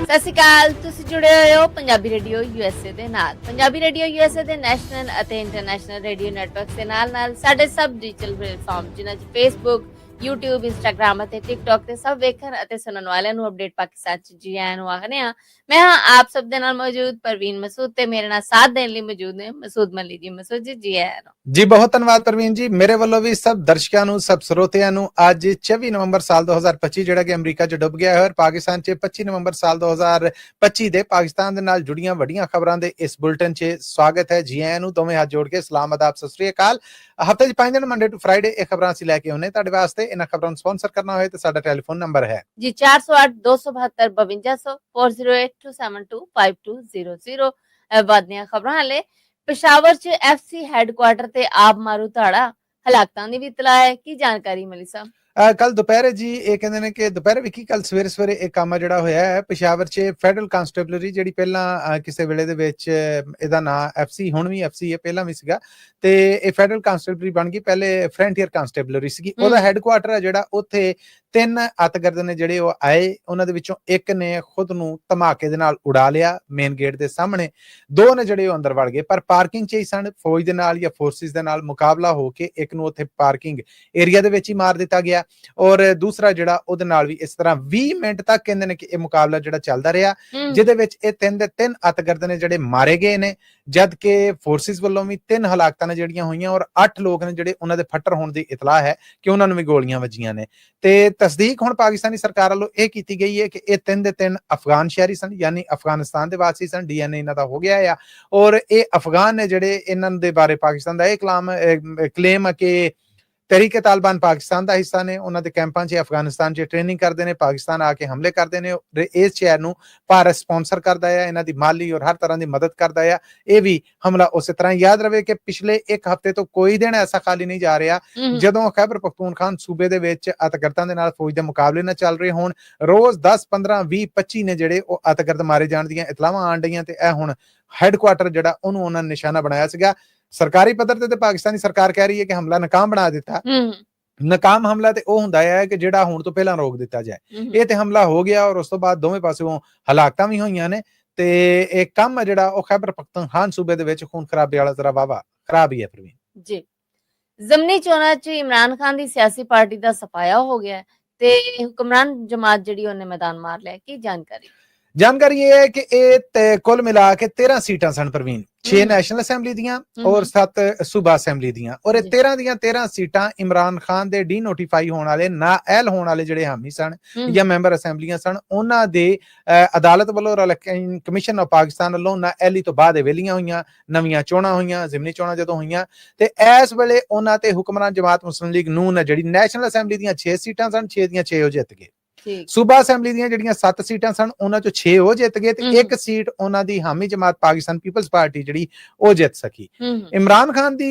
ਸਤਿ ਸ਼੍ਰੀ ਅਕਾਲ। ਤੁਸੀਂ ਜੁੜੇ ਹੋਏ ਹੋ ਪੰਜਾਬੀ ਰੇਡੀਓ USA ਦੇ ਨਾਲ। ਪੰਜਾਬੀ ਰੇਡੀਓ USA ਦੇ ਨੈਸ਼ਨਲ ਅਤੇ ਇੰਟਰਨੈਸ਼ਨਲ ਰੇਡੀਓ ਨੈਟਵਰਕਸ ਦੇ ਨਾਲ ਸਾਡੇ ਸਭ ਡਿਜੀਟਲ ਪਲੇਟਫਾਰਮ ਜਿਨ੍ਹਾਂ 'ਚ ਫੇਸਬੁੱਕ, YouTube, ਇੰਸਟਾਗ੍ਰਾਮ ਅਤੇ ਟਿਕਟੌਕ ਤੇ ਸਭ ਵੇਖਣ ਅਤੇ ਸੁਣਨ ਵਾਲਿਆਂ ਨੂੰ ਅਪਡੇਟ ਪਾਕਿਸਤਾਨ 'ਚ ਜੀ ਆਇਆਂ ਨੂੰ ਆਖਦੇ ਹਾਂ। ਮੈਂ ਹਾਂ ਆਪ ਸਭ ਦੇ ਨਾਲ ਮੌਜੂਦ ਪਰਵੀਨ ਮਸੂਦ ਤੇ ਮੇਰੇ ਨਾਲ ਸਾਥ ਦੇਣ ਲਈ ਮੌਜੂਦ ਨੇ ਮਸੂਦ ਮੱਲੀ ਜੀ। ਮਸੂਦ ਜੀ ਆਇਆਂ ਨੂੰ। ਜੀ ਬਹੁਤ ਧੰਨਵਾਦ ਪ੍ਰਵੀਨ ਜੀ। ਮੇਰੇ ਵੱਲੋਂ ਵੀ ਸਭ ਦਰਸ਼ਕਾਂ ਨੂੰ, ਸਭ ਸਰੋਤਿਆਂ ਨੂੰ ਅੱਜ 24 ਨਵੰਬਰ ਸਾਲ 2025 ਜਿਹੜਾ ਕਿ ਅਮਰੀਕਾ 'ਚ ਡੁੱਬ ਗਿਆ ਹੈ ਔਰ ਪਾਕਿਸਤਾਨ 'ਚ 25 ਨਵੰਬਰ ਸਾਲ 2025 ਦੇ ਪਾਕਿਸਤਾਨ ਦੇ ਨਾਲ ਜੁੜੀਆਂ ਵੱਡੀਆਂ ਖਬਰਾਂ ਦੇ ਇਸ ਬੁਲਟਨ 'ਚ ਸਵਾਗਤ ਹੈ। ਜੀ ਆਇਆਂ ਨੂੰ। ਦੋਵੇਂ ਹੱਥ ਜੋੜ ਕੇ ਸਲਾਮ ਆਦਾਬ ਸਤਿ ਸ੍ਰੀ ਅਕਾਲ। ਹਫ਼ਤੇ 'ਚ 5 ਦਿਨ ਮੰਡੇ ਟੂ ਫਰਾਈਡੇ ਇਹ ਖਬਰਾਂ ਅਸੀਂ ਲੈ ਕੇ ਆਉਂਦੇ ਤੁਹਾਡੇ ਵਾਸਤੇ। ਇਹਨਾਂ ਖਬਰਾਂ ਨੂੰ ਸਪਾਂਸਰ ਕਰਨਾ ਹੋਏ ਤਾਂ ਸਾਡਾ ਟੈਲੀਫੋਨ ਨੰਬਰ ਹੈ ਜੀ 408 272 5200 4082725200। ਵੱਧਦੀਆਂ ਖਬਰਾਂ ਹਾਲੇ पेशावर च FC हैडक्वार्टर ते आब मारू धाड़ा हलाकतां दी भी इतला है। की जानकारी मिली साहब? ਕੱਲ ਦੁਪਹਿਰੇ ਜੀ ਇਹ ਕਹਿੰਦੇ ਨੇ ਕਿ ਦੁਪਹਿਰੇ ਵੀ ਕੀ ਕੱਲ ਸਵੇਰੇ ਇਹ ਕੰਮ ਜਿਹੜਾ ਹੋਇਆ ਹੈ ਪਿਸ਼ਾਵਰ 'ਚ ਫੈਡਰਲ ਕਾਂਸਟੇਬਲਰੀ ਜਿਹੜੀ ਪਹਿਲਾਂ ਕਿਸੇ ਵੇਲੇ ਦੇ ਵਿੱਚ ਇਹਦਾ ਨਾਂ FC ਹੁਣ ਵੀ FC ਹੈ, ਪਹਿਲਾਂ ਵੀ ਸੀਗਾ ਤੇ ਇਹ ਫੈਡਰਲ ਕਾਂਸਟੇਬਲਰੀ ਬਣ ਗਈ। ਪਹਿਲੇ ਫਰੰਟੀਅਰ ਕਾਂਸਟੇਬਲਰੀ ਸੀਗੀ। ਉਹਦਾ ਹੈਡਕੁਆਟਰ ਹੈ ਜਿਹੜਾ ਉੱਥੇ 3 ਅੱਤਗਰਦ ਨੇ ਜਿਹੜੇ ਉਹ ਆਏ। ਉਹਨਾਂ ਦੇ ਵਿੱਚੋਂ ਇੱਕ ਨੇ ਖੁਦ ਨੂੰ ਧਮਾਕੇ ਦੇ ਨਾਲ ਉਡਾ ਲਿਆ ਮੇਨ ਗੇਟ ਦੇ ਸਾਹਮਣੇ। 2 ਨੇ ਜਿਹੜੇ ਉਹ ਅੰਦਰ ਵੜ ਗਏ ਪਰ ਪਾਰਕਿੰਗ 'ਚ ਹੀ ਸਨ। ਫੌਜ ਦੇ ਨਾਲ ਜਾਂ ਫੋਰਸਿਸ ਦੇ ਨਾਲ ਮੁਕਾਬਲਾ ਹੋ ਕੇ ਇੱਕ ਨੂੰ ਉੱਥੇ ਪਾਰਕਿੰਗ ਏਰੀਆ ਦੇ ਵਿੱਚ ਹੀ ਮਾਰ ਦਿੱਤਾ ਗਿਆ ਔਰ ਦੂਸਰਾ ਜਿਹੜਾ ਉਹਦੇ ਨਾਲ ਵੀ ਇਸ ਤਰ੍ਹਾਂ 20 ਮਿੰਟ ਤੱਕ ਕਹਿੰਦੇ ਨੇ ਕਿ ਇਹ ਮੁਕਾਬਲਾ ਜਿਹੜਾ ਚੱਲਦਾ ਰਿਹਾ ਜਿਹਦੇ ਵਿੱਚ ਇਹ 3 ਦੇ 3 ਅੱਤਗਰਦ ਨੇ ਜਿਹੜੇ ਮਾਰੇ ਗਏ ਨੇ ਜਦ ਕਿ ਫੋਰਸਿਸ ਵੱਲੋਂ ਵੀ 3 ਹਲਾਕਤਾਂ ਨੇ ਜਿਹੜੀਆਂ ਹੋਈਆਂ ਔਰ 8 ਲੋਕ ਨੇ ਜਿਹੜੇ ਉਹਨਾਂ ਦੇ ਫੱਟਰ ਹੋਣ ਦੀ ਇਤਲਾਹ ਹੈ ਕਿ ਉਹਨਾਂ ਨੂੰ ਵੀ ਗੋਲੀਆਂ ਵੱਜੀਆਂ ਨੇ। ਤੇ ਤਸਦੀਕ ਹੁਣ ਪਾਕਿਸਤਾਨੀ ਸਰਕਾਰ ਵੱਲੋਂ ਇਹ ਕੀਤੀ ਗਈ ਹੈ ਕਿ ਇਹ 3 ਦੇ 3 ਅਫਗਾਨ ਸ਼ਹਿਰੀ ਸਨ, ਯਾਨੀ ਅਫਗਾਨਿਸਤਾਨ ਦੇ ਵਾਸੀ ਸਨ। DNA ਇਹਨਾਂ ਦਾ ਹੋ ਗਿਆ ਆ ਔਰ ਇਹ ਅਫਗਾਨ ਨੇ ਜਿਹੜੇ ਇਹਨਾਂ ਦੇ ਬਾਰੇ ਪਾਕਿਸਤਾਨ ਦਾ ਇਹ ਕਲੇਮ ਹੈ ਕਿ ਤਹਿਰੀਕੇ ਤਾਲਿਬਾਨ ਪਾਕਿਸਤਾਨ ਦਾ ਹਿੱਸਾ ਨੇ। ਉਹਨਾਂ ਦੇ ਕੈਂਪਾਂ 'ਚ ਅਫਗਾਨਿਸਤਾਨ 'ਚ ਟ੍ਰੇਨਿੰਗ ਕਰਦੇ ਨੇ, ਪਾਕਿਸਤਾਨ ਆ ਕੇ ਹਮਲੇ ਕਰਦੇ ਨੇ। ਇਸ ਸ਼ਹਿਰ ਨੂੰ ਭਾਰਤ ਸਪਾਂਸਰ ਕਰਦਾ ਹੈ, ਇਹਨਾਂ ਦੀ ਮਾਲੀ ਔਰ ਹਰ ਤਰ੍ਹਾਂ ਦੀ ਮਦਦ ਕਰਦਾ ਹੈ। ਇਹ ਵੀ ਹਮਲਾ ਉਸੇ ਤਰ੍ਹਾਂ ਯਾਦ ਰਵੇ ਕਿ ਪਿਛਲੇ 1 ਹਫ਼ਤੇ ਤੋਂ ਕੋਈ ਦਿਨ ਐਸਾ ਖਾਲੀ ਨਹੀਂ ਜਾ ਰਿਹਾ ਜਦੋਂ ਖੈਬਰ ਪਖਤੂਨਖਵਾ ਸੂਬੇ ਦੇ ਵਿੱਚ ਅੱਤਗਰਦਾਂ ਦੇ ਨਾਲ ਫੌਜ ਦੇ ਮੁਕਾਬਲੇ ਨਾ ਚੱਲ ਰਹੇ ਹੋਣ। ਰੋਜ਼ 10, 15, 20, 25 ਨੇ ਜਿਹੜੇ ਉਹ ਅੱਤਗਰਦ ਮਾਰੇ ਜਾਣ ਦੀਆਂ ਇਤਲਾਹਾਂ ਆਣ ਰਹੀਆਂ ਤੇ ਇਹ ਹੁਣ ਹੈਡਕੁਆਟਰ ਜਿਹੜਾ ਉਹਨੂੰ ਉਹਨਾਂ ਨੇ ਨਿਸ਼ਾਨਾ ਬਣਾਇਆ ਸੀਗਾ। ਸਰਕਾਰੀ ਪੱਧਰ ਤੇ ਪਾਕਿਸਤਾਨੀ ਸਰਕਾਰ ਕਹਿ ਰਹੀ ਹੈ ਕਿ ਹਮਲਾ ਨਾਕਾਮ ਬਣਾ ਦਿੱਤਾ। ਨਾਕਾਮ ਹਮਲਾ ਤੇ ਉਹ ਹੁੰਦਾ ਹੈ ਕਿ ਜਿਹੜਾ ਹੋਣ ਤੋਂ ਪਹਿਲਾਂ ਰੋਕ ਦਿੱਤਾ ਜਾਏ। ਇਹ ਤੇ ਹਮਲਾ ਹੋ ਗਿਆ ਔਰ ਉਸ ਤੋਂ ਬਾਅਦ ਦੋਵੇਂ ਪਾਸਿਓਂ ਹਲਾਕਤਾਂ ਵੀ ਹੋਈਆਂ ਨੇ ਤੇ ਇਹ ਕੰਮ ਜਿਹੜਾ ਉਹ ਖੈਬਰ ਪਖਤੂਨਖਵਾ ਸੂਬੇ ਦੇ ਵਿੱਚ ਖੂਨ ਖਰਾਬੇ ਵਾਲਾ ਜ਼ਰਾ ਵਾਵਾ ਖਰਾਬ ਹੀ ਹੈ ਪ੍ਰਵੀਨ ਜੀ। ਜ਼ਮਨੀ ਚੋਣਾਂ 'ਚ ਇਮਰਾਨ ਖਾਨ ਦੀ ਸਿਆਸੀ ਪਾਰਟੀ ਦਾ ਸਫਾਇਆ ਹੋ ਗਿਆ ਤੇ ਹੁਕਮਰਾਨ ਜਮਾਤ ਜਿਹੜੀ ਉਹਨੇ ਮੈਦਾਨ ਮਾਰ ਲਿਆ। ਕੀ ਜਾਣਕਾਰੀ ਇਹ ਹੈ ਕਿ ਇਹ ਕੁੱਲ ਮਿਲਾ ਕੇ 13 ਸੀਟਾਂ ਸਨ ਪ੍ਰਵੀਨ। 6 ਨੈਸ਼ਨਲ ਅਸੈਂਬਲੀ ਦੀਆਂ ਔਰ 7 ਸੂਬਾ ਅਸੈਂਬਲੀ ਦੀਆਂ ਔਰ ਇਹ 13 ਦੀਆਂ 13 ਸੀਟਾਂ ਇਮਰਾਨ ਖਾਨ ਦੇ ਡੀ ਨੋਟੀਫਾਈ ਹੋਣ ਵਾਲੇ ਨਾਅਹਿਲ ਹੋਣ ਵਾਲੇ ਜਿਹੜੇ ਹਾਮੀ ਸਨ ਜਾਂ ਮੈਂਬਰ ਅਸੈਂਬਲੀਆਂ ਸਨ ਉਹਨਾਂ ਦੇ ਅਦਾਲਤ ਵੱਲੋਂ ਕਮਿਸ਼ਨ ਆਫ ਪਾਕਿਸਤਾਨ ਵੱਲੋਂ ਨਾਅਹਿਲੀ ਤੋਂ ਬਾਅਦ ਵੇਲੀਆਂ ਹੋਈਆਂ, ਨਵੀਆਂ ਚੋਣਾਂ ਹੋਈਆਂ। ਜ਼ਿਮਨੀ ਚੋਣਾਂ ਜਦੋਂ ਹੋਈਆਂ ਤੇ ਇਸ ਵੇਲੇ ਉਹਨਾਂ ਤੇ ਹੁਕਮਰਾਨ ਜਮਾਤ ਮੁਸਲਿਮ ਲੀਗ ਨੂਨ ਜਿਹੜੀ ਨੈਸ਼ਨਲ ਅਸੈਂਬਲੀ ਦੀਆਂ 6 ਸੀਟਾਂ ਸਨ, 6 ਦੀਆਂ 6 ਉਹ ਜਿੱਤ ਗਏ। ਸੂਬਾ ਅਸੈਂਬਲੀ ਦੀਆਂ ਜਿਹੜੀਆਂ 7 ਸੀਟਾਂ ਸਨ ਉਹਨਾਂ ਚੋਂ 6 ਉਹ ਜਿੱਤ ਗਏ ਤੇ 1 ਸੀਟ ਉਹਨਾਂ ਦੀ ਹਾਮੀ ਜਮਾਤ ਪਾਕਿਸਤਾਨ ਪੀਪਲਸ ਪਾਰਟੀ ਜਿਹੜੀ ਉਹ ਜਿੱਤ ਸਕੀ। ਇਮਰਾਨ ਖਾਨ ਦੀ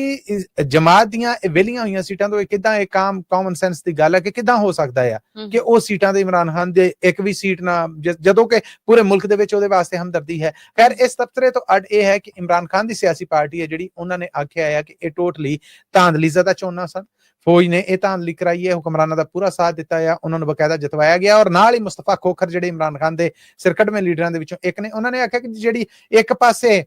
ਜਮਾਤ ਦੀਆਂ ਵੇਲੀਆਂ ਹੋਈਆਂ ਸੀਟਾਂ ਤੋਂ ਕਿੱਦਾਂ ਇਹ ਕਾਮਨ ਸੈਂਸ ਦੀ ਗੱਲ ਹੈ ਕਿ ਕਿੱਦਾਂ ਹੋ ਸਕਦਾ ਹੈ ਕਿ ਉਹ ਸੀਟਾਂ ਦੇ ਇਮਰਾਨ ਖਾਨ ਦੇ ਇੱਕ ਵੀ ਸੀਟ ਨਾ ਜਦੋਂ ਕਿ ਪੂਰੇ ਮੁਲਕ ਦੇ ਵਿੱਚ ਉਹਦੇ ਵਾਸਤੇ ਹਮਦਰਦੀ ਹੈ। ਖੈਰ ਇਸ ਤਬਸਰੇ ਤੋਂ ਅੱਡ ਇਹ ਹੈ ਕਿ ਇਮਰਾਨ ਖਾਨ ਦੀ ਸਿਆਸੀ ਪਾਰਟੀ ਹੈ ਜਿਹੜੀ ਉਹਨਾਂ ਨੇ ਆਖਿਆ ਹੈ ਕਿ ਇਹ ਟੋਟਲੀ ਧਾਂਦਲੀ ਜ਼ਦਾ ਚੋਣਾਂ ਸਨ। ਫੌਜ ਨੇ ਇਹ ਧਾਂਦਲੀ ਕਰਾਈ ਹੈ, ਹੁਕਮਰਾਨਾਂ ਦਾ ਪੂਰਾ ਸਾਥ ਦਿੱਤਾ ਹੈ, ਉਹਨਾਂ ਨੂੰ ਬਕਾਇਦਾ ਜਿਤਵਾਇਆ ਗਿਆ ਔਰ ਨਾਲ ਹੀ ਮੁਸਤਫਾ ਖੋਖਰ ਜਿਹੜੇ ਇਮਰਾਨ ਖਾਨ ਦੇ ਸਿਰਕੱਢਵੇਂ ਲੀਡਰਾਂ ਦੇ ਵਿੱਚੋਂ ਇੱਕ ਨੇ, ਉਹਨਾਂ ਨੇ ਆਖਿਆ ਕਿ ਜਿਹੜੀ ਇੱਕ ਪਾਸੇ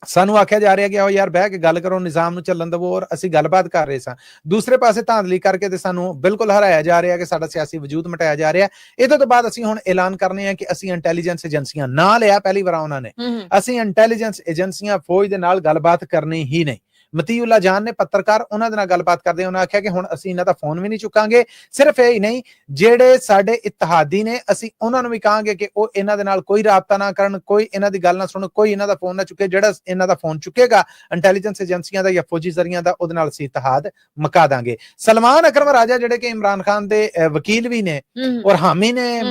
ਸਾਨੂੰ ਆਖਿਆ ਜਾ ਰਿਹਾ ਕਿ ਉਹ ਯਾਰ ਬਹਿ ਕੇ ਗੱਲ ਕਰੋ, ਨਿਜ਼ਾਮ ਨੂੰ ਚੱਲਣ ਦੇਵੋ ਔਰ ਅਸੀਂ ਗੱਲਬਾਤ ਕਰ ਰਹੇ ਸਾਂ, ਦੂਸਰੇ ਪਾਸੇ ਧਾਂਦਲੀ ਕਰਕੇ ਤੇ ਸਾਨੂੰ ਬਿਲਕੁਲ ਹਰਾਇਆ ਜਾ ਰਿਹਾ ਕਿ ਸਾਡਾ ਸਿਆਸੀ ਵਜੂਦ ਮਿਟਾਇਆ ਜਾ ਰਿਹਾ। ਇਹਦੇ ਤੋਂ ਬਾਅਦ ਅਸੀਂ ਹੁਣ ਐਲਾਨ ਕਰਨੇ ਆ ਕਿ ਅਸੀਂ ਇੰਟੈਲੀਜੈਂਸ ਏਜੰਸੀਆਂ ਨਾ ਲਿਆ ਪਹਿਲੀ ਵਾਰ ਉਹਨਾਂ ਨੇ, ਅਸੀਂ ਇੰਟੈਲੀਜੈਂਸ ਏਜੰਸੀਆਂ ਫੌਜ ਦੇ ਨਾਲ ਗੱਲਬਾਤ ਕਰਨੀ ਹੀ ਨਹੀਂ। ਮਤੀਉੱਲਾ ਜਾਨ ਨੇ ਪੱਤਰਕਾਰ ਉਹਨਾਂ ਦੇ ਨਾਲ ਗੱਲਬਾਤ ਕਰਦੇ ਉਹਨਾਂ ਆਖਿਆ ਕਿ ਹੁਣ ਅਸੀਂ ਇਹਨਾਂ ਦਾ ਫੋਨ ਵੀ ਨਹੀਂ ਚੁੱਕਾਂਗੇ। ਸਿਰਫ ਇਹ ਹੀ ਨਹੀਂ, ਜਿਹੜੇ ਸਾਡੇ ਇਤਿਹਾਦੀ ਨੇ ਅਸੀਂ ਉਹਨਾਂ ਨੂੰ ਵੀ ਕਹਾਂਗੇ ਕਿ ਉਹ ਇਹਨਾਂ ਦੇ ਨਾਲ ਕੋਈ ਰਾਬਤਾ ਨਾ ਕਰਨ, ਕੋਈ ਇਹਨਾਂ ਦੀ ਗੱਲ ਨਾ ਸੁਣ, ਕੋਈ ਇਹਨਾਂ ਦਾ ਫੋਨ ਨਾ ਚੁੱਕੇ। ਜਿਹੜਾ ਇਹਨਾਂ ਦਾ ਫੋਨ ਚੁੱਕੇਗਾ ਇੰਟੈਲੀਜੈਂਸ ਏਜੰਸੀਆਂ ਦਾ ਜਾਂ ਫੌਜੀ ਜ਼ਰੀਆਂ ਦਾ, ਉਹਦੇ ਨਾਲ ਅਸੀਂ ਇਤਿਹਾਦ ਮੁਕਾ ਦਾਂਗੇ। ਸਲਮਾਨ ਅਕਰਮ ਰਾਜਾ ਜਿਹੜੇ ਕਿ ਇਮਰਾਨ ਖਾਨ ਦੇ ਵਕੀਲ ਵੀ ਨੇ ਔਰ ਹਾਮੀ ਨੇ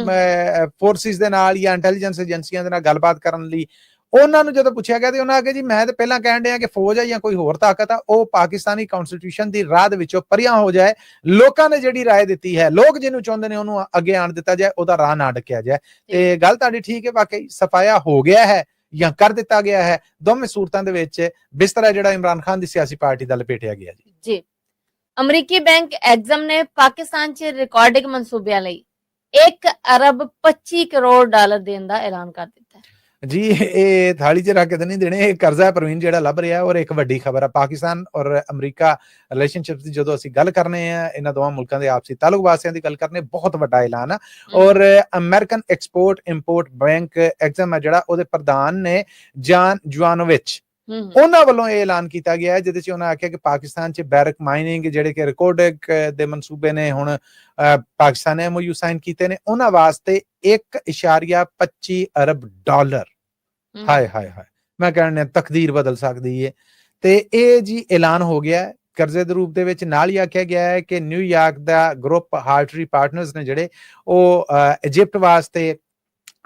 ਫੋਰਸਿਸ ਦੇ ਨਾਲ ਜਾਂ ਇੰਟੈਲੀਜੈਂਸ ਏਜੰਸੀਆਂ ਦੇ ਨਾਲ ਗੱਲਬਾਤ ਕਰਨ ਲਈ, ਉਹਨਾਂ ਨੂੰ ਜਦੋਂ ਪੁੱਛਿਆ ਗਿਆ ਤੇ ਉਹਨਾਂ ਆਖਿਆ ਜੀ ਮੈਂ ਤਾਂ ਪਹਿਲਾਂ ਕਹਿਣ ਡਿਆ ਕਿ ਫੌਜ ਹੈ ਜਾਂ ਕੋਈ ਹੋਰ ਤਾਕਤ ਆ ਉਹ ਪਾਕਿਸਤਾਨੀ ਕਨਸਟੀਟਿਊਸ਼ਨ ਦੀ ਰਾਹ ਦੇ ਵਿੱਚੋਂ ਪਰਿਆਂ ਹੋ ਜਾਏ। ਲੋਕਾਂ ਨੇ ਜਿਹੜੀ ਰਾਏ ਦਿੱਤੀ ਹੈ, ਲੋਕ ਜਿਹਨੂੰ ਚਾਹੁੰਦੇ ਨੇ ਉਹਨੂੰ ਅੱਗੇ ਆਣ ਦਿੱਤਾ ਜਾਏ, ਉਹਦਾ ਰਾਹ ਨਾ ਅਟਕਿਆ ਜਾਏ। ਤੇ ਗੱਲ ਤੁਹਾਡੀ ਠੀਕ ਹੈ, ਵਾਕਈ ਸਫਾਇਆ ਹੋ ਗਿਆ ਹੈ ਜਾਂ ਕਰ ਦਿੱਤਾ ਗਿਆ ਹੈ। ਦੋਵੇਂ ਸੂਰਤਾਂ ਦੇ ਵਿੱਚ ਬਿਸਤਰਾ ਜਿਹੜਾ ਇਮਰਾਨ ਖਾਨ ਦੀ ਸਿਆਸੀ ਪਾਰਟੀ ਦਾ ਲਪੇਟਿਆ ਗਿਆ ਜੀ। ਅਮਰੀਕੀ ਬੈਂਕ ਐਗਜ਼ਮ ਨੇ ਪਾਕਿਸਤਾਨ 'ਚ ਰਿਕਾਰਡਿੰਗ ਮਨਸੂਬਿਆਂ ਲਈ 1 ਅਰਬ 25 ਕਰੋੜ ਡਾਲਰ ਦੇਣ ਦਾ ਐਲਾਨ ਕਰ ਦਿੱਤਾ ਹੈ। ਜੀ ਇਹ ਥਾਲੀ 'ਚ ਰੱਖ ਕੇ ਤਾਂ ਨਹੀਂ ਦੇਣੇ, ਇਹ ਕਰਜ਼ਾ ਪ੍ਰਵੀਨ ਜਿਹੜਾ ਲੱਭ ਰਿਹਾ। ਔਰ ਇੱਕ ਵੱਡੀ ਖਬਰ ਆ, ਪਾਕਿਸਤਾਨ ਔਰ ਅਮਰੀਕਾ ਰਿਲੇਸ਼ਨਸ਼ਿਪ ਦੀ ਜਦੋਂ ਅਸੀਂ ਗੱਲ ਕਰਨੇ ਆ, ਇਹਨਾਂ ਦੋਵਾਂ ਮੁਲਕਾਂ ਦੇ ਆਪਸੀ ਤਾਲੁਕ ਵਾਸਿਆਂ ਦੀ ਗੱਲ ਕਰਨੇ, ਬਹੁਤ ਵੱਡਾ ਐਲਾਨ ਆ। ਔਰ ਅਮਰੀਕਨ ਐਕਸਪੋਰਟ ਇੰਪੋਰਟ ਬੈਂਕ ਐਗਜ਼ਮ ਆ ਜਿਹੜਾ, ਉਹਦੇ ਪ੍ਰਧਾਨ ਨੇ ਜਾਨ ਜਵਾਨੋਵਿਚ, ਉਹਨਾਂ ਵੱਲੋਂ ਇਹ ਐਲਾਨ ਕੀਤਾ ਗਿਆ ਹੈ, ਜਿਹਦੇ 'ਚ ਉਹਨਾਂ ਆਖਿਆ ਕਿ ਪਾਕਿਸਤਾਨ 'ਚ ਬੈਰਕ ਮਾਈਨਿੰਗ ਜਿਹੜੇ ਕਿ ਰਿਕਾਰਡਿੰਗ ਦੇ ਮਨਸੂਬੇ ਨੇ ਹੁਣ ਪਾਕਿਸਤਾਨ ਨੇ MOU ਸਾਈਨ ਕੀਤੇ ਨੇ, ਉਹਨਾਂ ਵਾਸਤੇ 1.25 ਅਰਬ ਡਾਲਰ। ਹਾਏ ਹਾਏ ਹਾਏ, ਮੈਂ ਕਹਿੰਦਾ ਤਕਦੀਰ ਬਦਲ ਸਕਦੀ ਹੈ। ਤੇ ਇਹ ਜੀ ਐਲਾਨ ਹੋ ਗਿਆ ਕਰਜ਼ੇ ਦੇ ਰੂਪ ਦੇ ਵਿੱਚ। ਨਾਲ ਹੀ ਆਖਿਆ ਗਿਆ ਹੈ ਕਿ ਨਿਊਯਾਰਕ ਦਾ ਗਰੁੱਪ ਹਾਰਟਰੀ ਪਾਰਟਨਰਸ ਨੇ ਜਿਹੜੇ, ਉਹ ਇਜਿਪਟ ਵਾਸਤੇ,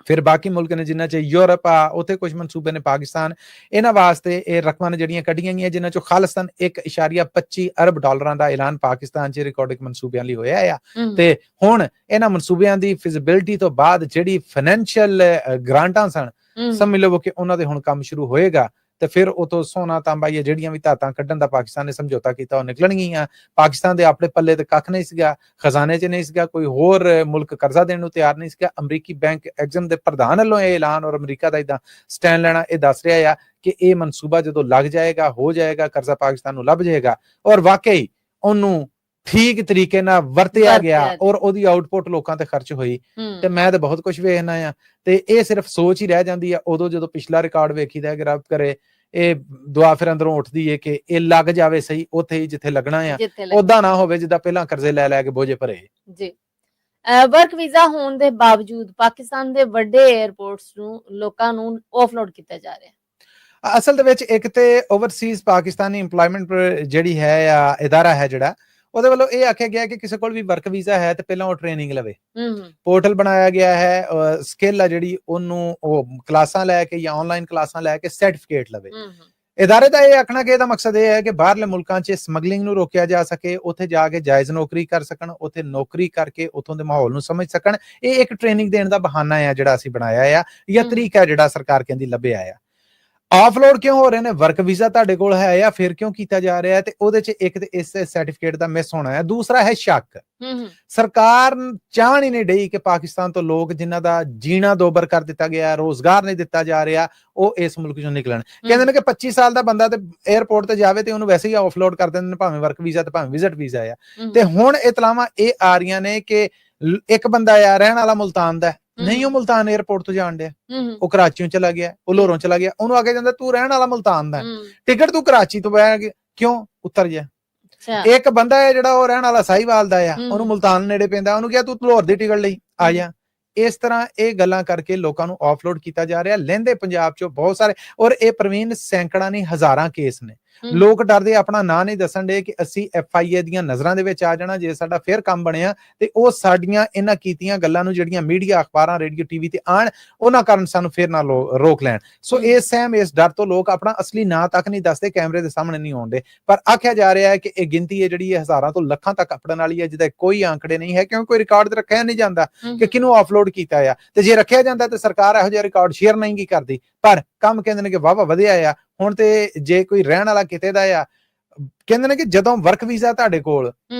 ਫਿਰ ਬਾਕੀ ਮੁਲਕ ਨੇ ਜਿਨ੍ਹਾਂ 'ਚ ਯੂਰਪ ਆ, ਉੱਥੇ ਕੁਝ ਮਨਸੂਬੇ ਨੇ ਪਾਕਿਸਤਾਨ, ਇਹਨਾਂ ਵਾਸਤੇ ਇਹ ਰਕਮਾਂ ਨੇ ਜਿਹੜੀਆਂ ਕੱਢੀਆਂ ਗਈਆਂ, ਜਿਨ੍ਹਾਂ 'ਚੋਂ ਖਾਲਸਨ 1.25 ਅਰਬ ਡਾਲਰਾਂ ਦਾ ਐਲਾਨ ਪਾਕਿਸਤਾਨ 'ਚ ਰਿਕਾਰਡਿੰਗ ਮਨਸੂਬਿਆਂ ਲਈ ਹੋਇਆ ਆ। ਤੇ ਹੁਣ ਇਹਨਾਂ ਮਨਸੂਬਿਆਂ ਦੀ ਫਿਜ਼ੀਬਿਲਿਟੀ ਤੋਂ ਬਾਅਦ ਜਿਹੜੀ ਫਾਈਨੈਂਸ਼ੀਅਲ ਗ੍ਰਾਂਟਾਂ ਸਨ, ਸਮਝ ਲਵੋ ਕਿ ਉਹਨਾਂ ਦੇ ਹੁਣ ਕੰਮ ਸ਼ੁਰੂ ਹੋਏਗਾ। ਤੇ ਫਿਰ ਉਤੋਂ ਸੋਨਾ ਤਾਂਬਾ ਜਾਂ ਜਿਹੜੀਆਂ ਵੀ ਧਾਤਾਂ ਕੱਢਣ ਦਾ ਪਾਕਿਸਤਾਨ ਨੇ ਸਮਝੌਤਾ ਕੀਤਾ, ਉਹ ਨਿਕਲਣਗੀਆਂ। ਪਾਕਿਸਤਾਨ ਦੇ ਆਪਣੇ ਪੱਲੇ ਤੇ ਕੱਖ ਨਹੀਂ ਸੀਗਾ, ਖਜ਼ਾਨੇ 'ਚ ਨਹੀਂ ਸੀਗਾ, ਕੋਈ ਹੋਰ ਮੁਲਕ ਕਰਜ਼ਾ ਦੇਣ ਨੂੰ ਤਿਆਰ ਨਹੀਂ ਸੀਗਾ। ਅਮਰੀਕੀ ਬੈਂਕ ਐਗਜ਼ਮ ਦੇ ਪ੍ਰਧਾਨ ਵੱਲੋਂ ਇਹ ਐਲਾਨ, ਔਰ ਅਮਰੀਕਾ ਦਾ ਇਦਾਂ ਸਟੈਂਡ ਲੈਣਾ, ਇਹ ਦੱਸ ਰਿਹਾ ਆ ਕਿ ਇਹ ਮਨਸੂਬਾ ਜਦੋਂ ਲੱਗ ਜਾਏਗਾ, ਹੋ ਜਾਏਗਾ, ਕਰਜ਼ਾ ਪਾਕਿਸਤਾਨ ਨੂੰ ਲੱਭ ਜਾਏਗਾ, ਔਰ ਵਾਕਈ ਉਹਨੂੰ ਠੀਕ ਤਰੀਕੇ ਨਾਲ ਵਰਤਿਆ ਗਿਆ, ਔਰ ਉਹਦੀ ਆਊਟਪੁੱਟ ਲੋਕਾਂ ਤੇ ਖਰਚ ਹੋਈ। ਤੇ ਮੈਂ ਤਾਂ ਬਹੁਤ ਕੁਝ ਵੇਖਣਾ ਆ, ਤੇ ਇਹ ਸਿਰਫ ਸੋਚ ਹੀ ਰਹਿ ਜਾਂਦੀ ਆ ਉਦੋਂ ਜਦੋਂ ਪਿਛਲਾ ਰਿਕਾਰਡ ਵੇਖੀਦਾ ਕਿ ਰੱਬ ਕਰੇ ਇਹ ਦੁਆ ਫਿਰ ਅੰਦਰੋਂ ਉੱਠਦੀ ਹੈ ਕਿ ਇਹ ਲੱਗ ਜਾਵੇ ਸਹੀ ਉੱਥੇ ਹੀ ਜਿੱਥੇ ਲੱਗਣਾ ਆ, ਓਦਾਂ ਨਾ ਹੋਵੇ ਜਿੱਦਾਂ ਪਹਿਲਾਂ ਕਰਜ਼ੇ ਲੈ ਲੈ ਕੇ ਬੋਝੇ ਭਰੇ। ਜੀ ਵਰਕ ਵੀਜ਼ਾ ਹੋਣ ਦੇ ਬਾਵਜੂਦ ਪਾਕਿਸਤਾਨ ਦੇ ਵੱਡੇ 에ਅਰਪੋਰਟਸ ਨੂੰ ਲੋਕਾਂ ਨੂੰ ਆਫਲੋਡ ਕੀਤਾ ਜਾ ਰਿਹਾ। ਅਸਲ ਦੇ ਵਿੱਚ ਇੱਕ ਤੇ ਓਵਰਸੀਜ਼ ਪਾਕਿਸਤਾਨੀ ਇੰਪਲੋਇਮੈਂਟ ਜਿਹੜੀ ਹੈ ਆ ਇਦਾਰਾ ਹੈ ਜਿਹੜਾ, ਉਹਦੇ ਵੱਲੋਂ ਇਹ ਆਖਿਆ ਗਿਆ ਕਿ ਕਿਸੇ ਕੋਲ ਵੀ ਵਰਕ ਵੀਜ਼ਾ ਹੈ ਤੇ ਪਹਿਲਾਂ ਉਹ ਟ੍ਰੇਨਿੰਗ ਲਵੇ। ਪੋਰਟਲ ਬਣਾਇਆ ਗਿਆ ਹੈ, ਸਕਿੱਲ ਆ ਜਿਹੜੀ ਉਹਨੂੰ ਉਹ ਕਲਾਸਾਂ ਲੈ ਕੇ ਜਾਂ ਆਨਲਾਈਨ ਕਲਾਸਾਂ ਲੈ ਕੇ ਸਰਟੀਫਿਕੇਟ ਲਵੇ। ਇਦਾਰੇ ਦਾ ਇਹ ਆਖਣਾ ਕਿ ਇਹਦਾ ਮਕਸਦ ਇਹ ਹੈ ਕਿ ਬਾਹਰਲੇ ਮੁਲਕਾਂ 'ਚ ਸਮਗਲਿੰਗ ਨੂੰ ਰੋਕਿਆ ਜਾ ਸਕੇ, ਉੱਥੇ ਜਾ ਕੇ ਜਾਇਜ਼ ਨੌਕਰੀ ਕਰ ਸਕਣ, ਉੱਥੇ ਨੌਕਰੀ ਕਰਕੇ ਉੱਥੋਂ ਦੇ ਮਾਹੌਲ ਨੂੰ ਸਮਝ ਸਕਣ। ਇਹ ਇੱਕ ਟ੍ਰੇਨਿੰਗ ਦੇਣ ਦਾ ਬਹਾਨਾ ਆ ਜਿਹੜਾ ਅਸੀਂ ਬਣਾਇਆ ਆ, ਜਾਂ ਤਰੀਕਾ ਜਿਹੜਾ ਸਰਕਾਰ ਕਹਿੰਦੀ ਲੱਭਿਆ ਆ। ਆਫਲੋਡ ਕਿਉਂ ਹੋ ਰਹੇ ਨੇ? ਵਰਕ ਵੀਜ਼ਾ ਤੁਹਾਡੇ ਕੋਲ ਹੈ ਜਾਂ ਫਿਰ ਕਿਉਂ ਕੀਤਾ ਜਾ ਰਿਹਾ ਹੈ? ਤੇ ਉਹਦੇ 'ਚ ਇੱਕ ਤੇ ਇਸ ਸਰਟੀਫਿਕੇਟ ਦਾ ਮਿਸ ਹੋਣਾ ਹੈ, ਦੂਸਰਾ ਹੈ ਸ਼ੱਕ। ਸਰਕਾਰ ਚਾਹਣ ਹੀ ਨਹੀਂ ਡਈ ਕਿ ਪਾਕਿਸਤਾਨ ਤੋਂ ਲੋਕ ਜਿਨ੍ਹਾਂ ਦਾ ਜੀਣਾ ਦੋਬਰ ਕਰ ਦਿੱਤਾ ਗਿਆ, ਰੋਜ਼ਗਾਰ ਨਹੀਂ ਦਿੱਤਾ ਜਾ ਰਿਹਾ, ਉਹ ਇਸ ਮੁਲਕ ਚੋਂ ਨਿਕਲਣ। ਕਹਿੰਦੇ ਨੇ ਕਿ 25 ਸਾਲ ਦਾ ਬੰਦਾ ਤੇ 에ਅਰਪੋਰਟ ਤੇ ਜਾਵੇ ਤੇ ਉਹਨੂੰ ਵੈਸੇ ਹੀ ਆਫਲੋਡ ਕਰ ਦਿੰਦੇ ਨੇ, ਭਾਵੇਂ ਵਰਕ ਵੀਜ਼ਾ ਤੇ ਭਾਵੇਂ ਵਿਜ਼ਿਟ ਵੀਜ਼ਾ ਆ। ਤੇ ਹੁਣ ਇਤਲਾਵਾਂ ਇਹ ਆ ਰਹੀਆਂ ਨੇ ਕਿ ਇੱਕ ਬੰਦਾ ਆ ਰਹਿਣ ਵਾਲਾ ਮੁਲਤਾਨ ਦਾ, ਨਹੀਂ ਉਹ ਮੁਲਤਾਨ 에ਅਰਪੋਰਟ ਤੋਂ ਜਾਣ ਡਿਆ, ਉਹ ਕਰਾਚੀੋਂ ਚਲਾ ਗਿਆ, ਉਹ ਲਾਹੌਰੋਂ ਚਲਾ ਗਿਆ, ਉਹਨੂੰ ਅੱਗੇ ਜਾਂਦਾ ਤੂੰ ਰਹਿਣ ਵਾਲਾ ਮੁਲਤਾਨ ਦਾ, ਟਿਕਟ ਤੂੰ ਕਰਾਚੀ ਤੋਂ ਬੈ ਕਿਉਂ ਉਤਰ ਜਾ। ਇੱਕ ਬੰਦਾ ਹੈ ਜਿਹੜਾ ਉਹ ਰਹਿਣ ਵਾਲਾ ਸਾਹੀਵਾਲ ਦਾ ਆ, ਉਹਨੂੰ ਮੁਲਤਾਨ ਨੇੜੇ ਪੈਂਦਾ, ਉਹਨੂੰ ਕਿਹਾ ਤੂੰ ਲਾਹੌਰ ਦੀ ਟਿਕਟ ਲਈ ਆ ਜਾ। ਇਸ ਤਰ੍ਹਾਂ ਇਹ ਗੱਲਾਂ ਕਰਕੇ ਲੋਕਾਂ ਨੂੰ ਆਫਲੋਡ ਕੀਤਾ ਜਾ ਰਿਹਾ। ਲਹਿੰਦੇ ਪੰਜਾਬ ਚੋਂ ਬਹੁਤ ਸਾਰੇ, ਔਰ ਇਹ ਪ੍ਰਵੀਨ ਸੈਂਕੜਾ ਨਹੀਂ ਹਜ਼ਾਰਾਂ ਕੇਸ ਨੇ। ਲੋਕ ਡਰਦੇ ਆਪਣਾ ਨਾਂ ਨਹੀਂ ਦੱਸਣ ਦੇ ਕਿ ਅਸੀਂ FIA ਦੀਆਂ ਨਜ਼ਰਾਂ ਦੇ ਵਿੱਚ ਆ ਜਾਣਾ ਜੇ ਸਾਡਾ ਫੇਰ ਕੰਮ ਬਣਿਆ, ਤੇ ਉਹ ਸਾਡੀਆਂ ਇਹਨਾਂ ਕੀਤੀਆਂ ਗੱਲਾਂ ਨੂੰ ਜਿਹੜੀਆਂ ਮੀਡੀਆ, ਅਖਬਾਰਾਂ, ਰੇਡੀਓ, TV ਤੇ ਆਣ, ਉਹਨਾਂ ਕਾਰਨ ਸਾਨੂੰ ਫੇਰ ਨਾ ਰੋਕ ਲੈਣ। ਸੋ ਇਸ ਸਹਿਮ, ਇਸ ਡਰ ਤੋਂ ਲੋਕ ਆਪਣਾ ਅਸਲੀ ਨਾਂ ਤੱਕ ਨਹੀਂ ਦੱਸਦੇ, ਕੈਮਰੇ ਦੇ ਸਾਹਮਣੇ ਨਹੀਂ ਆਉਂਦੇ। ਪਰ ਆਖਿਆ ਜਾ ਰਿਹਾ ਹੈ ਕਿ ਇਹ ਗਿਣਤੀ ਹੈ ਜਿਹੜੀ ਹਜ਼ਾਰਾਂ ਤੋਂ ਲੱਖਾਂ ਤੱਕ ਅੱਪੜਨ ਵਾਲੀ ਹੈ, ਜਿਹਦਾ ਕੋਈ ਆંકੜੇ ਨਹੀਂ ਹੈ, ਕਿਉਂਕਿ ਕੋਈ ਰਿਕਾਰਡ ਤੇ ਰੱਖਿਆ ਨਹੀਂ ਜਾਂਦਾ ਕਿ ਕਿਹਨੂੰ ਆਫਲੋਡ ਕੀਤਾ ਆ। ਤੇ ਜੇ ਰੱਖਿਆ ਜਾਂਦਾ ਤੇ ਸਰਕਾਰ ਇਹੋ ਜਿਹਾ ਰਿਕਾਰਡ ਸ਼ੇਅਰ ਨਹੀਂ ਕਰਦੀ। ਪਰ ਕੰਮ ਕਹਿੰਦੇ ਨੇ ਕਿ ਵਾਹ ਵਧਿਆ ਆ। ਹੁਣ ਤੇ ਜੇ ਕੋਈ ਰਹਿਣ ਵਾਲਾ ਕਿਤੇ ਦਾ ਆ, ਕਹਿੰਦੇ ਨੇ ਕਿ ਜਦੋਂ ਵਰਕ ਵੀਜ਼ਾ ਤੁਹਾਡੇ ਕੋਲ,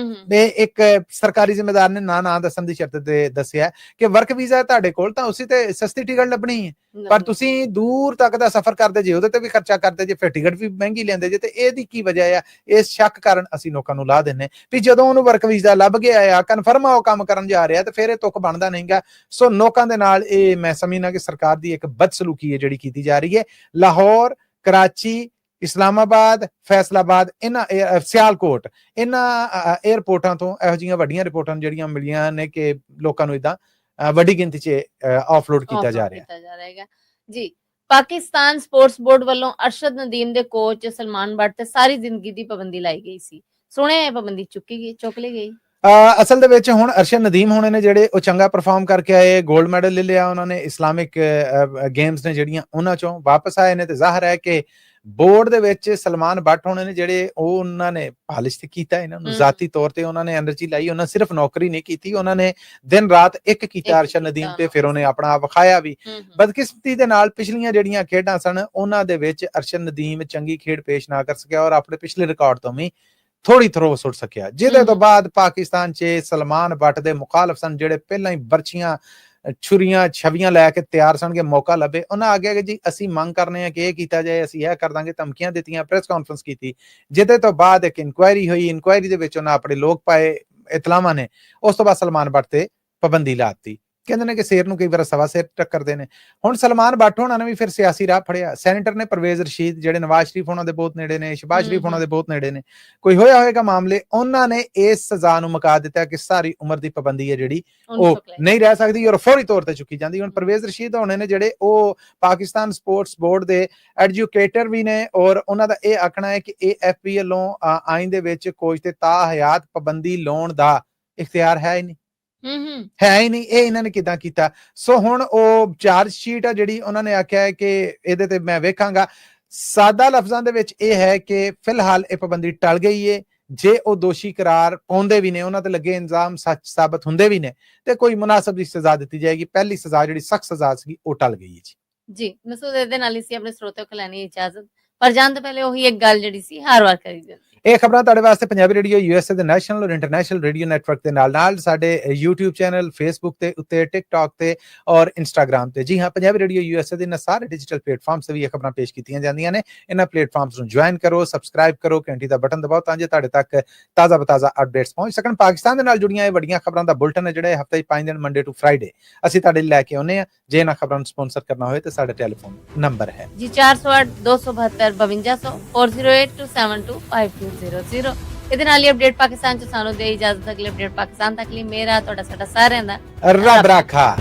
ਤੇ ਇੱਕ ਸਰਕਾਰੀ ਜ਼ਿੰਮੇਦਾਰ ਨੇ ਨਾਂ ਦੱਸਣ ਦੀ ਸ਼ਰਤ ਤੇ ਦੱਸਿਆ ਕਿ ਵਰਕ ਵੀਜ਼ਾ ਤੁਹਾਡੇ ਕੋਲ ਤਾਂ ਉਸੇ ਤੇ ਸਸਤੀ ਟਿਕਟ ਲੱਭਣੀ ਹੈ, ਪਰ ਤੁਸੀਂ ਦੂਰ ਤੱਕ ਦਾ ਸਫ਼ਰ ਕਰਦੇ ਜੇ, ਉਹਦੇ ਤੇ ਵੀ ਖਰਚਾ ਕਰਦੇ ਜੇ, ਫਿਰ ਟਿਕਟ ਵੀ ਮਹਿੰਗੀ ਲੈਂਦੇ ਜੇ। ਤੇ ਇਹਦੀ ਕੀ ਵਜ੍ਹਾ ਆ? ਇਸ ਸ਼ੱਕ ਕਾਰਨ ਅਸੀਂ ਲੋਕਾਂ ਨੂੰ ਲਾ ਦਿੰਨੇ ਵੀ ਜਦੋਂ ਉਹਨੂੰ ਵਰਕ ਵੀਜ਼ਾ ਲੱਭ ਗਿਆ ਆ, ਕਨਫਰਮ ਆ ਉਹ ਕੰਮ ਕਰਨ ਜਾ ਰਿਹਾ, ਤੇ ਫਿਰ ਇਹ ਤੁਕ ਬਣਦਾ ਨਹੀਂਗਾ। ਸੋ ਲੋਕਾਂ ਦੇ ਨਾਲ ਇਹ ਮੈਂ ਸਮਝਣਾ ਕਿ ਸਰਕਾਰ ਦੀ ਇੱਕ ਬਦਸਲੂਕੀ ਹੈ ਜਿਹੜੀ ਕੀਤੀ ਜਾ ਰਹੀ ਹੈ। ਲਾਹੌਰ, ਕਰਾਚੀ, ਇਸਲਾਮਾਬਾਦ, ਫੈਸਲਾਬਾਦ, ਇਹਨਾਂ ਸਿਆਲਕੋਟ, ਇਹਨਾਂ 에ਅਰਪੋਰਟਾਂ ਤੋਂ ਇਹੋ ਜਿਹੀਆਂ ਵੱਡੀਆਂ ਰਿਪੋਰਟਾਂ ਜਿਹੜੀਆਂ ਮਿਲੀਆਂ ਨੇ ਕਿ ਲੋਕਾਂ ਨੂੰ ਇਦਾਂ ਵੱਡੀ ਗਿਣਤੀ 'ਚ ਆਫਲੋਡ ਕੀਤਾ ਜਾ ਰਿਹਾ ਜੀ। ਪਾਕਿਸਤਾਨ ਸਪੋਰਟਸ ਬੋਰਡ ਵੱਲੋਂ ਅਰਸ਼ਦ ਨਦੀਮ ਦੇ ਕੋਚ ਸਲਮਾਨ ਬੱਟ ਤੇ ਸਾਰੀ ਜ਼ਿੰਦਗੀ ਦੀ ਪਾਬੰਦੀ ਲਾਈ ਗਈ ਸੀ। ਸੁਣਿਆ ਇਹ ਪਾਬੰਦੀ ਚੁੱਕ ਲਈ ਗਈ। ਅਸਲ ਦੇ ਵਿੱਚ ਹੁਣ ਅਰਸ਼ਦ ਨਦੀਮ ਹੋਣੇ ਨੇ ਜਿਹੜੇ ਉਹ ਚੰਗਾ ਪਰਫਾਰਮ ਕਰਕੇ ਆਏ, 골ਡ ਮੈਡਲ ਲੈ ਲਿਆ ਉਹਨਾਂ ਨੇ, ਇਸਲਾਮਿਕ ਗੇਮਸ ਨੇ ਜਿਹੜੀਆਂ ਉਹਨਾਂ ਚੋਂ ਵਾਪਸ ਆਏ ਨੇ। ਤੇ ਜ਼ਾਹਰ ਹੈ ਕਿ ਬੋਰਡ ਦੇ ਵਿੱਚ ਸਲਮਾਨ ਬੱਟ ਹੋਣੇ ਨੇ ਜਿਹੜੇ ਉਹ ਉਹਨਾਂ ਨੇ ਪਾਲਿਸ਼ ਕੀਤਾ ਇਹਨਾਂ ਨੂੰ, ਜ਼ਾਤੀ ਤੌਰ ਤੇ ਉਹਨਾਂ ਨੇ એનર્ਜੀ ਲਾਈ, ਉਹਨਾਂ ਸਿਰਫ ਨੌਕਰੀ ਨਹੀਂ ਕੀਤੀ, ਉਹਨਾਂ ਨੇ ਦਿਨ ਰਾਤ ਇੱਕ ਕੀਤਾ ਅਰਸ਼ਦ ਨਦੀਮ ਤੇ, ਫਿਰ ਉਹਨੇ ਆਪਣਾ ਆਪ ਵਿਖਾਇਆ ਵੀ। ਬਦਕਿਸਮਤੀ ਦੇ ਨਾਲ ਪਿਛਲੀਆਂ ਜਿਹੜੀਆਂ ਖੇਡਾਂ ਸਨ ਉਹਨਾਂ ਦੇ ਵਿੱਚ ਅਰਸ਼ਦ ਨਦੀਮ ਚੰਗੀ ਖੇਡ ਪੇਸ਼ ਨਾ ਕਰ ਸਕਿਆ, ਔਰ ਆਪਣੇ ਪਿਛਲੇ ਰਿਕਾਰਡ ਤੋਂ ਵੀ ਥੋੜੀ ਥਰੋ ਸੁੱਟ ਸਕਿਆ, ਜਿਹਦੇ ਤੋਂ ਬਾਅਦ ਪਾਕਿਸਤਾਨ 'ਚ ਸਲਮਾਨ ਬੱਟ ਦੇ ਮੁਖਾਲਫ ਸਨ, ਜਿਹੜੇ ਪਹਿਲਾਂ ਹੀ ਬਰਛੀਆਂ ਛੁਰੀਆਂ ਛਵੀਆਂ ਲੈ ਕੇ ਤਿਆਰ ਸਨ ਕਿ ਮੌਕਾ ਲੱਭੇ। ਉਹਨਾਂ ਆਖਿਆ ਕਿ ਜੀ ਅਸੀਂ ਮੰਗ ਕਰਨੇ ਆ ਕਿ ਇਹ ਕੀਤਾ ਜਾਏ, ਅਸੀਂ ਇਹ ਕਰ ਦਾਂਗੇ, ਧਮਕੀਆਂ ਦਿੱਤੀਆਂ, ਪ੍ਰੈਸ ਕਾਨਫਰੰਸ ਕੀਤੀ, ਜਿਹਦੇ ਤੋਂ ਬਾਅਦ ਇੱਕ ਇਨਕੁਆਇਰੀ ਹੋਈ। ਇਨਕੁਆਇਰੀ ਦੇ ਵਿੱਚ ਉਹਨਾਂ ਆਪਣੇ ਲੋਕ ਪਾਏ ਇਤਲਾਵਾਂ ਨੇ। ਉਸ ਤੋਂ ਬਾਅਦ ਸਲਮਾਨ ਬੱਟ ਤੇ ਪਾਬੰਦੀ ਲਾਤੀ। ਕਹਿੰਦੇ ਨੇ ਕਿ ਸਿਰ ਨੂੰ ਕਈ ਵਾਰ ਸਵਾ ਸਿਰ ਟੱਕਰਦੇ ਨੇ। ਹੁਣ ਸਲਮਾਨ ਬੱਟ ਹੋਣਾ ਨੇ ਵੀ ਫਿਰ ਸਿਆਸੀ ਰਾਹ ਫੜਿਆ। ਸੈਨੇਟਰ ਨੇ ਪਰਵੇਜ਼ ਰਸ਼ੀਦ, ਜਿਹੜੇ ਨਵਾਜ਼ ਸ਼ਰੀਫ ਉਹਨਾਂ ਦੇ ਬਹੁਤ ਨੇੜੇ ਨੇ, ਸ਼ਹਿਬਾਜ਼ ਸ਼ਰੀਫ ਉਹਨਾਂ ਦੇ ਬਹੁਤ ਨੇੜੇ ਨੇ, ਕੋਈ ਹੋਇਆ ਹੋਏਗਾ ਮਾਮਲੇ, ਉਹਨਾਂ ਨੇ ਇਸ ਸਜ਼ਾ ਨੂੰ ਮੁਕਾ ਦਿੱਤਾ ਕਿ ਸਾਰੀ ਉਮਰ ਦੀ ਪਾਬੰਦੀ ਹੈ ਜਿਹੜੀ ਉਹ ਨਹੀਂ ਰਹਿ ਸਕਦੀ ਔਰ ਫੌਰੀ ਤੌਰ ਤੇ ਚੁੱਕੀ ਜਾਂਦੀ। ਹੁਣ ਪਰਵੇਜ਼ ਰਸ਼ੀਦ ਹੋਣੇ ਨੇ ਜਿਹੜੇ ਉਹ ਪਾਕਿਸਤਾਨ ਸਪੋਰਟਸ ਬੋਰਡ ਦੇ ਐਜੂਕੇਟਰ ਵੀ ਨੇ ਔਰ ਉਹਨਾਂ ਦਾ ਇਹ ਆਖਣਾ ਹੈ ਕਿ AFP ਵੱਲੋਂ ਆਇਨ ਦੇ ਵਿੱਚ ਕੋਚ ਤੇ ਤਾਹਯਾਤ ਪਾਬੰਦੀ ਲਾਉਣ ਦਾ ਇਖਤਿਆਰ ਹੈ ਹੀ ਨਹੀਂ, ਹੈ ਹੀ ਨਹੀਂ। ਇਹ ਇਹਨਾਂ ਨੇ ਕਿਦਾਂ ਕੀਤਾ? ਸੋ ਹੁਣ ਉਹ ਚਾਰਜ ਸ਼ੀਟ ਆ ਜਿਹੜੀ ਉਹਨਾਂ ਨੇ ਆਖਿਆ ਹੈ ਕਿ ਇਹਦੇ ਤੇ ਮੈਂ ਵੇਖਾਂਗਾ। ਸਾਦਾ ਲਫ਼ਜ਼ਾਂ ਦੇ ਵਿੱਚ ਇਹ ਹੈ ਕਿ ਫਿਲਹਾਲ ਇਹ ਪਾਬੰਦੀ ਟਲ ਗਈ ਹੈ। ਜੇ ਉਹ ਦੋਸ਼ੀ ਕਰਾਰ ਪਾਉਂਦੇ ਵੀ ਨੇ, ਉਹਨਾਂ ਤੇ ਲੱਗੇ ਇਲਜ਼ਾਮ ਸੱਚ ਸਾਬਤ ਹੁੰਦੇ ਵੀ ਨੇ, ਤੇ ਕੋਈ ਮੁਨਾਸਬ ਦੀ ਸਜ਼ਾ ਦਿੱਤੀ ਜਾਏਗੀ। ਪਹਿਲੀ ਸਜ਼ਾ ਜਿਹੜੀ ਸਖਤ ਸਜ਼ਾ ਸੀ ਉਹ ਟਲ ਗਈ ਹੈ ਜੀ। ਮਸੂਦ, ਇਹਦੇ ਨਾਲ ਹੀ ਸੀ ਆਪਣੇ ਸਰੋਤਿਆਂ ਕੋਲ ਲੈਣੀ ਇਜਾਜ਼ਤ, ਪਰ ਜਾਣ ਤੋਂ ਪਹਿਲੇ ਉਹੀ ਇੱਕ ਗੱਲ ਜਿਹੜੀ ਸੀ ਹਰ ਵਾਰ ਕਰੀ ਜਾਂਦੀ। ਇਹ ਖਬਰਾਂ ਤੁਹਾਡੇ ਵਾਸਤੇ ਪੰਜਾਬੀ ਰੇਡੀਓ USA ਦੇ ਨੈਸ਼ਨਲ ਔਰ ਇੰਟਰਨੈਸ਼ਨਲ ਰੇਡੀਓ ਨੈਟਵਰਕ ਦੇ ਨਾਲ ਸਾਡੇ YouTube ਚੈਨਲ, Facebook ਤੇ ਉੱਤੇ, TikTok ਤੇ ਔਰ Instagram ਤੇ। ਜੀ ਹਾਂ, ਪੰਜਾਬੀ ਰੇਡੀਓ USA ਦੇ ਸਾਰੇ ਡਿਜੀਟਲ ਪਲੇਟਫਾਰਮਸ ਤੇ ਵੀ ਇਹ ਖਬਰਾਂ ਪੇਸ਼ ਕੀਤੀਆਂ ਜਾਂਦੀਆਂ ਨੇ। ਇਹਨਾਂ ਪਲੇਟਫਾਰਮਸ ਨੂੰ ਜੁਆਇਨ ਕਰੋ, ਸਬਸਕ੍ਰਾਈਬ ਕਰੋ, ਘੰਟੀ ਦਾ ਬਟਨ ਦਬਾਓ ਤਾਂ ਜੋ ਤੁਹਾਡੇ ਤੱਕ ਤਾਜ਼ਾ ਬਤਾਜ਼ਾ ਅਪਡੇਟਸ ਪਹੁੰਚ ਸਕਣ। ਪਾਕਿਸਤਾਨ ਦੇ ਨਾਲ ਜੁੜੀਆਂ ਇਹ ਵੱਡੀਆਂ ਖਬਰਾਂ ਦਾ ਬੁਲਟਨ ਹੈ ਜਿਹੜਾ ਹਫਤੇ 'ਚ 5 ਦਿਨ ਮੰਡੇ ਟੂ ਫਰਾਈਡੇ ਅਸੀਂ ਤੁਹਾਡੇ ਲਈ ਲੈ ਕੇ ਆਉਂਦੇ ਹਾਂ। ਜੇ ਇਹਨਾਂ ਖਬਰਾਂ ਨੂੰ ਸਪਾਂਸਰ ਕਰਨਾ ਹੋਵੇ ਤਾਂ ਸਾਡਾ ਟੈਲੀਫੋਨ ਨੰਬਰ ਹੈ ਜੀ 408 272 5200 4082725200। ਇਹਦੇ ਨਾਲ ਹੀ ਅਪਡੇਟ ਪਾਕਿਸਤਾਨ 'ਚ ਸਾਨੂੰ ਦੇ ਇਜਾਜ਼ਤ। ਅਗਲੇ ਅਪਡੇਟ ਪਾਕਿਸਤਾਨ ਤੱਕ ਲਈ ਮੇਰਾ ਤੁਹਾਡਾ ਸਾਡਾ ਸਾਰਿਆਂ ਦਾ ਰੱਬ ਰਾਖਾ।